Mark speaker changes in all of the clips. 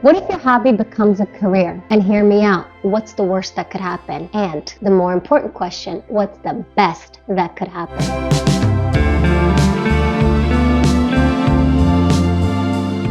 Speaker 1: What if your hobby becomes a career? And hear me out, what's the worst that could happen? And the more important question, what's the best that could happen?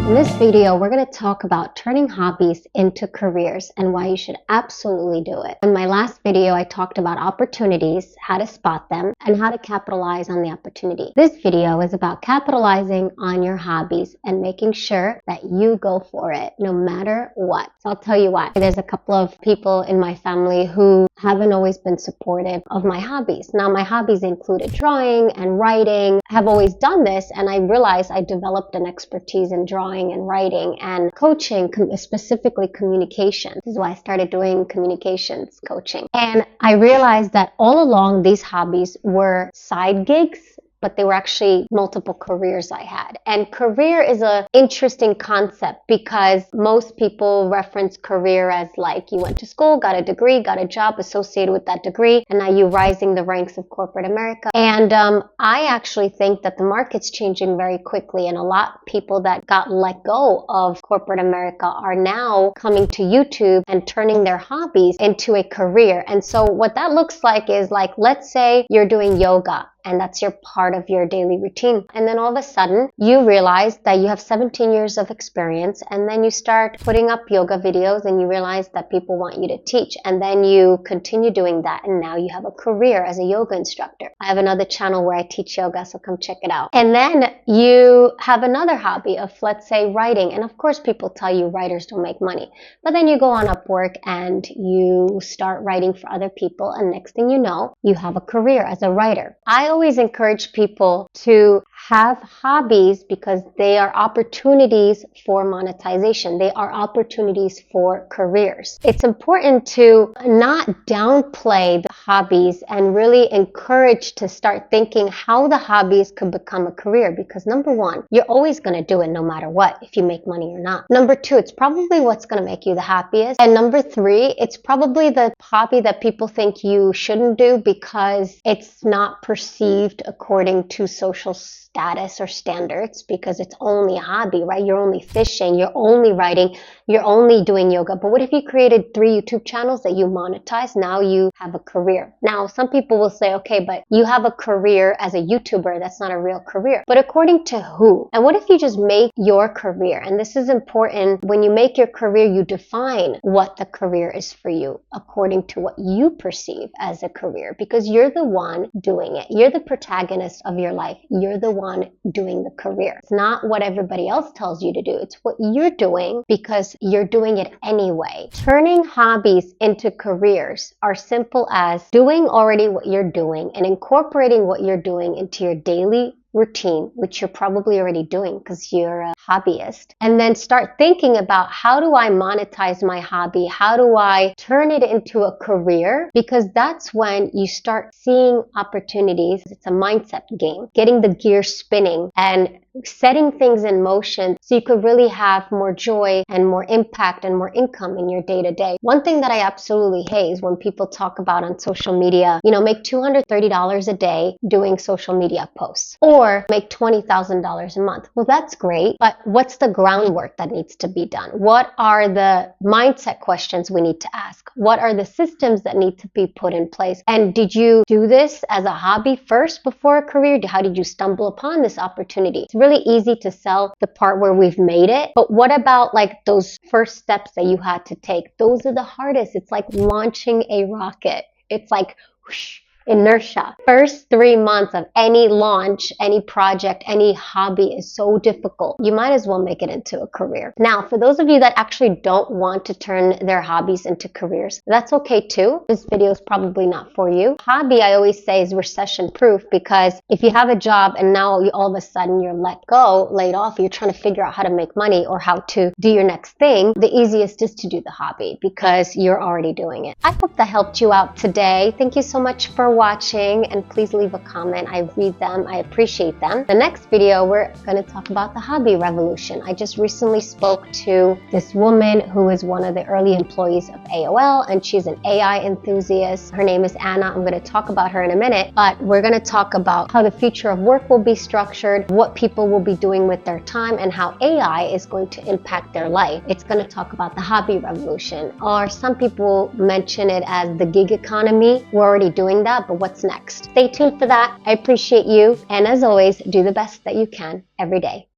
Speaker 1: In this video, we're going to talk about turning hobbies into careers and why you should absolutely do it. In my last video, I talked about opportunities, how to spot them, and how to capitalize on the opportunity. This video is about capitalizing on your hobbies and making sure that you go for it no matter what. So I'll tell you why. There's a couple of people in my family who haven't always been supportive of my hobbies. Now, my hobbies included drawing and writing. I have always done this, and I realized I developed an expertise in drawing and writing and coaching, specifically communication. This is why I started doing communications coaching. And I realized that all along these hobbies were side gigs, but they were actually multiple careers I had. And career is an interesting concept because most people reference career as like you went to school, got a degree, got a job associated with that degree, and now you're rising the ranks of corporate America. And I actually think that the market's changing very quickly, and a lot of people that got let go of corporate America are now coming to YouTube and turning their hobbies into a career. And so what that looks like is like, let's say you're doing yoga, and that's your part of your daily routine. And then all of a sudden, you realize that you have 17 years of experience, and then you start putting up yoga videos and you realize that people want you to teach. And then you continue doing that, and now you have a career as a yoga instructor. I have another channel where I teach yoga, so come check it out. And then you have another hobby of, let's say, writing. And of course, people tell you writers don't make money. But then you go on Upwork and you start writing for other people, and next thing you know, you have a career as a writer. I always encourage people to have hobbies because they are opportunities for monetization. They are opportunities for careers. It's important to not downplay the hobbies and really encourage to start thinking how the hobbies could become a career, because number one, you're always going to do it no matter what, if you make money or not. Number two, it's probably what's going to make you the happiest. And number three, it's probably the hobby that people think you shouldn't do because it's not perceived according to social status or standards, because it's only a hobby, right? You're only fishing, you're only writing, you're only doing yoga. But what if you created 3 YouTube channels that you monetize? Now you have a career. Now, some people will say, okay, but you have a career as a YouTuber. That's not a real career. But according to who? And what if you just make your career? And this is important. When you make your career, you define what the career is for you according to what you perceive as a career, because you're the one doing it. You're the protagonist of your life. You're the one doing the career. It's not what everybody else tells you to do. It's what you're doing because you're doing it anyway. Turning hobbies into careers are simple as doing already what you're doing and incorporating what you're doing into your daily routine, which you're probably already doing because you're a hobbyist, and then start thinking about, how do I monetize my hobby? How do I turn it into a career? Because that's when you start seeing opportunities. It's a mindset game, getting the gears spinning and setting things in motion so you could really have more joy and more impact and more income in your day-to-day. One thing that I absolutely hate is when people talk about on social media, make $230 a day doing social media posts, or make $20,000 a month. Well, that's great, but what's the groundwork that needs to be done? What are the mindset questions we need to ask? What are the systems that need to be put in place? And did you do this as a hobby first before a career? How did you stumble upon this opportunity? It's really easy to sell the part where we've made it, but what about like those first steps that you had to take? Those are the hardest. It's like launching a rocket. It's like whoosh, inertia. First 3 months of any launch, any project, any hobby is so difficult. You might as well make it into a career. Now, for those of you that actually don't want to turn their hobbies into careers, that's okay too. This video is probably not for you. Hobby, I always say, is recession proof, because if you have a job and now all of a sudden you're let go, laid off, you're trying to figure out how to make money or how to do your next thing, the easiest is to do the hobby because you're already doing it. I hope that helped you out today. Thank you so much for watching, and please leave a comment. I read them. I appreciate them. The next video, we're going to talk about the hobby revolution. I just recently spoke to this woman who is one of the early employees of AOL, and she's an AI enthusiast. Her name is Anna. I'm going to talk about her in a minute, but we're going to talk about how the future of work will be structured, what people will be doing with their time, and how AI is going to impact their life. It's going to talk about the hobby revolution, or some people mention it as the gig economy. We're already doing that, but what's next? Stay tuned for that. I appreciate you, and as always, do the best that you can every day.